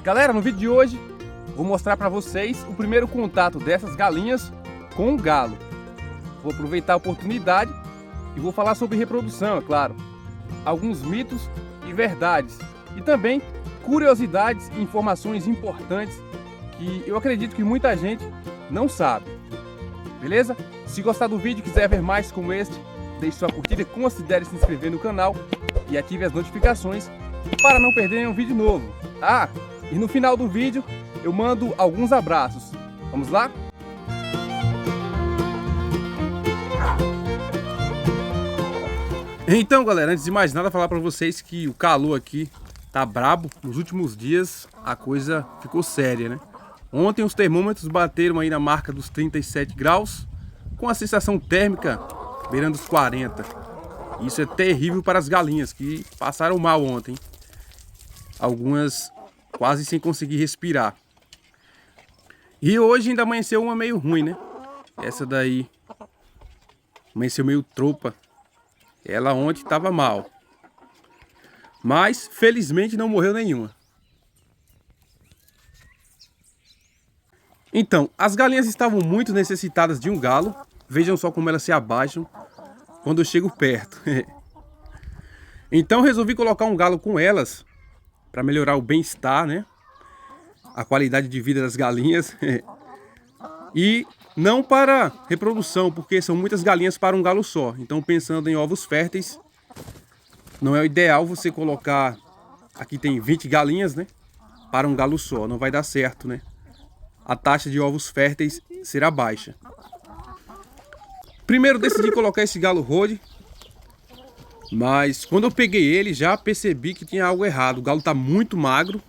Galera, no vídeo de hoje vou mostrar para vocês o primeiro contato dessas galinhas com o galo. Vou aproveitar a oportunidade e vou falar sobre reprodução, é claro, alguns mitos e verdades, e também curiosidades e informações importantes que eu acredito que muita gente não sabe. Beleza? Se gostar do vídeo e quiser ver mais como este, deixe sua curtida, considere se inscrever no canal e ative as notificações para não perder nenhum vídeo novo. Ah, e no final do vídeo eu mando alguns abraços. Vamos lá? Então, galera, antes de mais nada, falar para vocês que o calor aqui tá brabo. Nos últimos dias a coisa ficou séria, né? Ontem os termômetros bateram aí na marca dos 37 graus, com a sensação térmica beirando os 40. Isso é terrível para as galinhas que passaram mal ontem. Algumas quase sem conseguir respirar. E hoje ainda amanheceu uma meio ruim, né? Essa daí amanheceu meio tropa. Ela ontem estava mal. Mas felizmente não morreu nenhuma. Então, as galinhas estavam muito necessitadas de um galo. Vejam só como elas se abaixam quando eu chego perto. Então resolvi colocar um galo com elas para melhorar o bem-estar, né? A qualidade de vida das galinhas. E não para reprodução, porque são muitas galinhas para um galo só. Então, pensando em ovos férteis, não é o ideal você colocar... Aqui tem 20 galinhas, né? Para um galo só, não vai dar certo, né? A taxa de ovos férteis será baixa. Primeiro decidi colocar esse galo Rode, mas quando eu peguei ele já percebi que tinha algo errado. O galo está muito magro.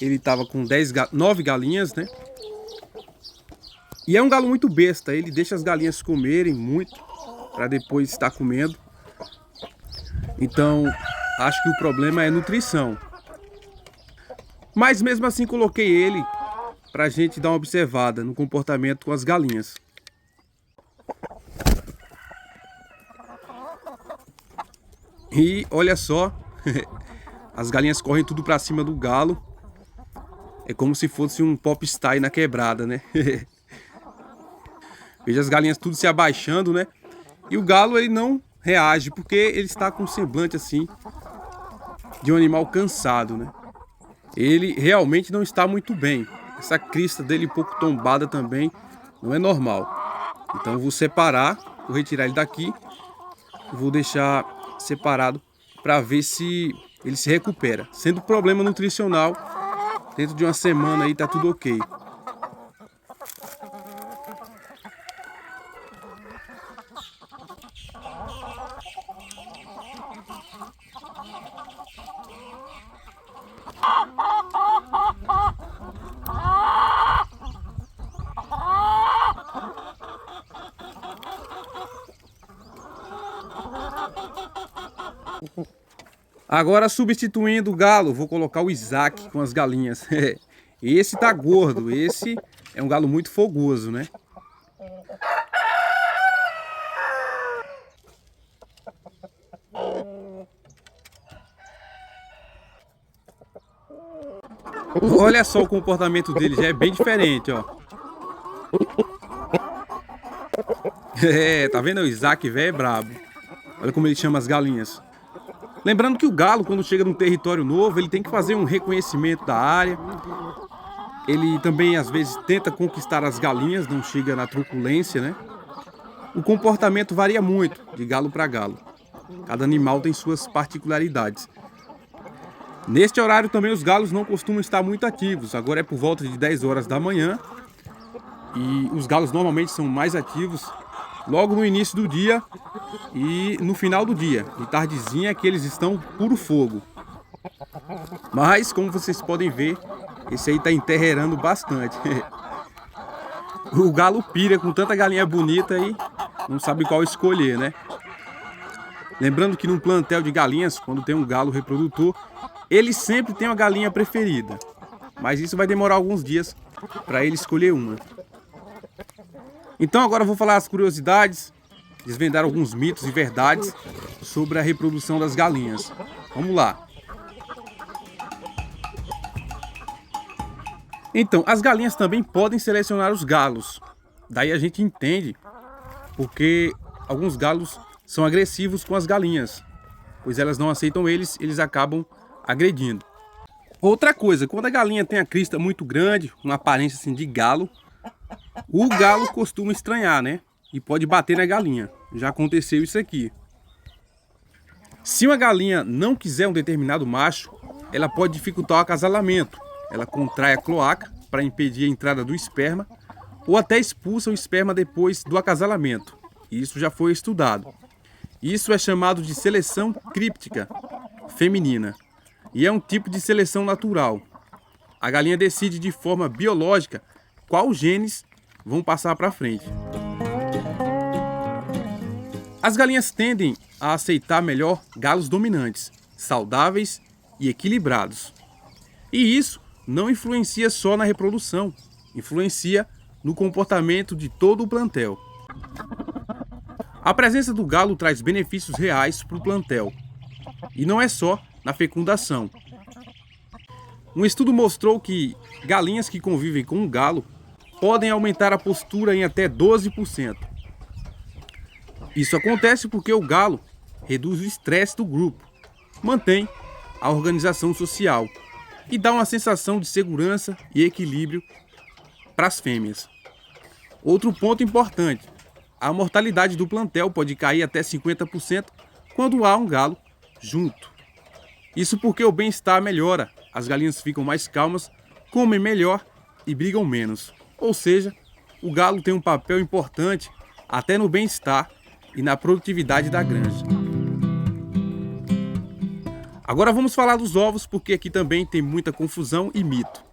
Ele estava com 9 galinhas, né? E é um galo muito besta. Ele deixa as galinhas comerem muito para depois estar comendo. Então acho que o problema é nutrição. Mas mesmo assim coloquei ele para a gente dar uma observada no comportamento com as galinhas. E olha só, as galinhas correm tudo para cima do galo. É como se fosse um popstar aí na quebrada, né? Veja as galinhas tudo se abaixando, né? E o galo ele não reage porque ele está com um semblante assim de um animal cansado, né? Ele realmente não está muito bem. Essa crista dele um pouco tombada também não é normal. Então eu vou separar, vou retirar ele daqui, vou deixar separado para ver se ele se recupera. Sendo problema nutricional, dentro de uma semana aí tá tudo ok. Agora, substituindo o galo, vou colocar o Isaac com as galinhas. Esse tá gordo, esse é um galo muito fogoso, né? Olha só o comportamento dele, já é bem diferente, ó. Tá vendo? O Isaac, velho, é brabo. Olha como ele chama as galinhas. Lembrando que o galo, quando chega num território novo, ele tem que fazer um reconhecimento da área. Ele também, às vezes, tenta conquistar as galinhas, não chega na truculência, né? O comportamento varia muito de galo para galo. Cada animal tem suas particularidades. Neste horário também os galos não costumam estar muito ativos. Agora é por volta de 10 horas da manhã. E os galos normalmente são mais ativos logo no início do dia e no final do dia. De tardezinha é que eles estão puro fogo. Mas, como vocês podem ver, esse aí está enterreirando bastante. O galo pira com tanta galinha bonita aí, não sabe qual escolher, né? Lembrando que num plantel de galinhas, quando tem um galo reprodutor, ele sempre tem uma galinha preferida. Mas isso vai demorar alguns dias para ele escolher uma. Então agora eu vou falar as curiosidades, desvendar alguns mitos e verdades sobre a reprodução das galinhas. Vamos lá. Então, as galinhas também podem selecionar os galos. Daí a gente entende porque alguns galos são agressivos com as galinhas, pois elas não aceitam eles acabam agredindo. Outra coisa, quando a galinha tem a crista muito grande, uma aparência assim de galo, o galo costuma estranhar, né? E pode bater na galinha. Já aconteceu isso aqui. Se uma galinha não quiser um determinado macho, ela pode dificultar o acasalamento. Ela contrai a cloaca para impedir a entrada do esperma ou até expulsa o esperma depois do acasalamento. Isso já foi estudado. Isso é chamado de seleção críptica feminina e é um tipo de seleção natural. A galinha decide de forma biológica quais genes vão passar para frente. As galinhas tendem a aceitar melhor galos dominantes, saudáveis e equilibrados. E isso não influencia só na reprodução, influencia no comportamento de todo o plantel. A presença do galo traz benefícios reais para o plantel, e não é só na fecundação. Um estudo mostrou que galinhas que convivem com um galo podem aumentar a postura em até 12%. Isso acontece porque o galo reduz o estresse do grupo, mantém a organização social e dá uma sensação de segurança e equilíbrio para as fêmeas. Outro ponto importante, a mortalidade do plantel pode cair até 50% quando há um galo junto. Isso porque o bem-estar melhora, as galinhas ficam mais calmas, comem melhor e brigam menos. Ou seja, o galo tem um papel importante até no bem-estar e na produtividade da granja. Agora vamos falar dos ovos, porque aqui também tem muita confusão e mito.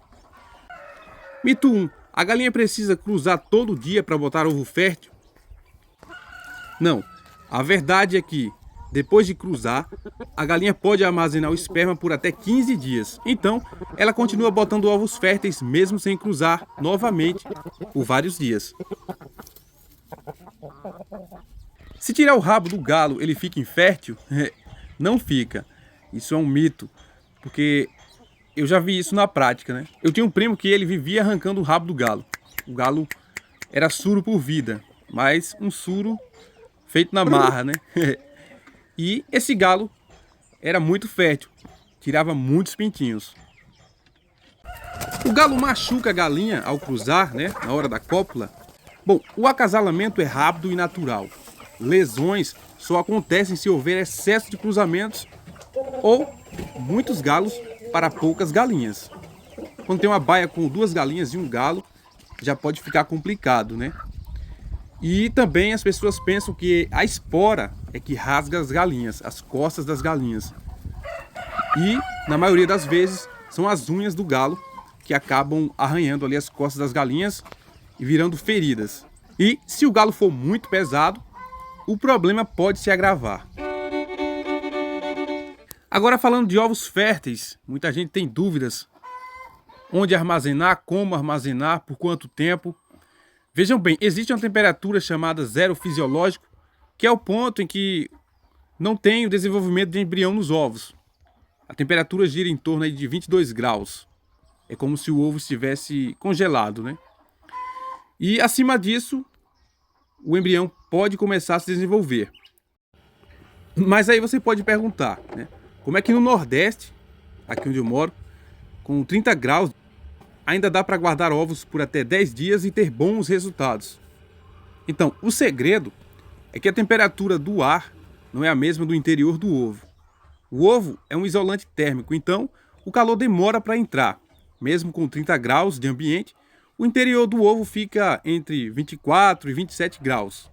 Mito 1. A galinha precisa cruzar todo dia para botar ovo fértil? Não. A verdade é que, depois de cruzar, a galinha pode armazenar o esperma por até 15 dias. Então, ela continua botando ovos férteis mesmo sem cruzar novamente por vários dias. Se tirar o rabo do galo, ele fica infértil? Não fica. Isso é um mito, porque eu já vi isso na prática, né? Eu tinha um primo que ele vivia arrancando o rabo do galo. O galo era suro por vida, mas um suro feito na marra, né? E esse galo era muito fértil, tirava muitos pintinhos. O galo machuca a galinha ao cruzar, né? Na hora da cópula. Bom, o acasalamento é rápido e natural. Lesões só acontecem se houver excesso de cruzamentos ou muitos galos para poucas galinhas. Quando tem uma baia com 2 galinhas e um galo, já pode ficar complicado, né? E também as pessoas pensam que a espora é que rasga as galinhas, as costas das galinhas. E, na maioria das vezes, são as unhas do galo que acabam arranhando ali as costas das galinhas e virando feridas. E se o galo for muito pesado, o problema pode se agravar. Agora falando de ovos férteis, muita gente tem dúvidas. Onde armazenar, como armazenar, por quanto tempo. Vejam bem, existe uma temperatura chamada zero fisiológico, que é o ponto em que não tem o desenvolvimento de embrião nos ovos. A temperatura gira em torno aí de 22 graus. É como se o ovo estivesse congelado, né? E acima disso, o embrião pode começar a se desenvolver. Mas aí você pode perguntar, né? Como é que no Nordeste, aqui onde eu moro, com 30 graus, ainda dá para guardar ovos por até 10 dias e ter bons resultados? Então, o segredo é que a temperatura do ar não é a mesma do interior do ovo. O ovo é um isolante térmico, então o calor demora para entrar. Mesmo com 30 graus de ambiente, o interior do ovo fica entre 24 e 27 graus.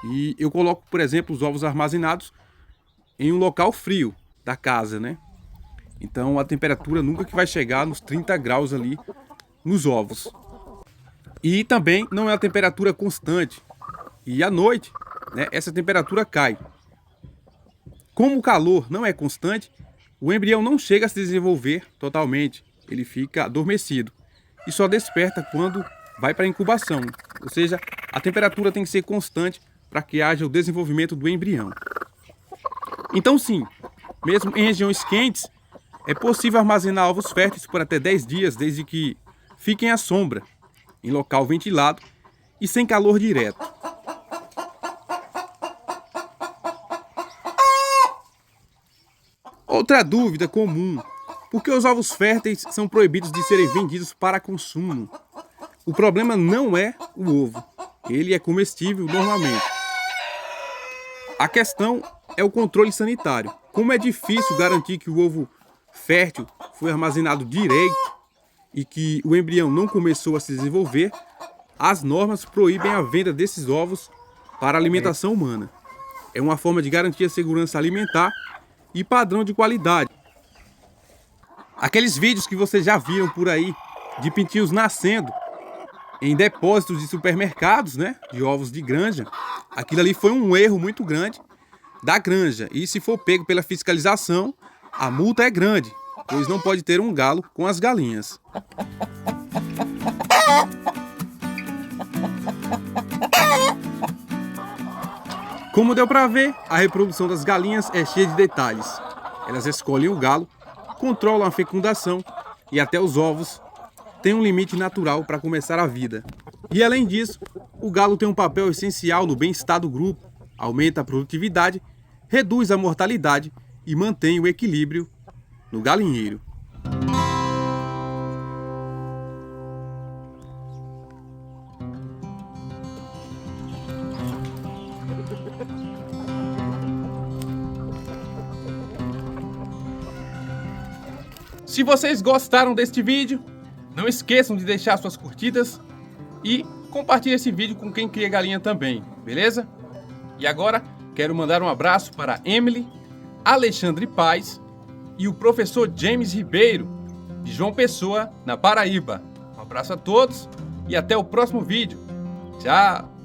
E eu coloco, por exemplo, os ovos armazenados em um local frio da casa, né? Então a temperatura nunca que vai chegar nos 30 graus ali nos ovos. E também não é a temperatura constante. E à noite, né, essa temperatura cai. Como o calor não é constante, o embrião não chega a se desenvolver totalmente, ele fica adormecido e só desperta quando vai para a incubação, ou seja, a temperatura tem que ser constante para que haja o desenvolvimento do embrião. Então sim, mesmo em regiões quentes, é possível armazenar ovos férteis por até 10 dias, desde que fiquem à sombra, em local ventilado e sem calor direto. Outra dúvida comum: por que os ovos férteis são proibidos de serem vendidos para consumo? O problema não é o ovo, ele é comestível normalmente. A questão é o controle sanitário. Como é difícil garantir que o ovo fértil foi armazenado direito e que o embrião não começou a se desenvolver, as normas proíbem a venda desses ovos para alimentação humana. É uma forma de garantir a segurança alimentar e padrão de qualidade. Aqueles vídeos que vocês já viram por aí de pintinhos nascendo em depósitos de supermercados, né, de ovos de granja, aquilo ali foi um erro muito grande da granja. E se for pego pela fiscalização, a multa é grande, pois não pode ter um galo com as galinhas. Como deu para ver, a reprodução das galinhas é cheia de detalhes. Elas escolhem o galo, controlam a fecundação e até os ovos têm um limite natural para começar a vida. E além disso, o galo tem um papel essencial no bem-estar do grupo, aumenta a produtividade, reduz a mortalidade e mantém o equilíbrio no galinheiro. Se vocês gostaram deste vídeo, não esqueçam de deixar suas curtidas e compartilhe esse vídeo com quem cria galinha também, beleza? E agora quero mandar um abraço para Emily, Alexandre Paz e o professor James Ribeiro, de João Pessoa, na Paraíba. Um abraço a todos e até o próximo vídeo. Tchau!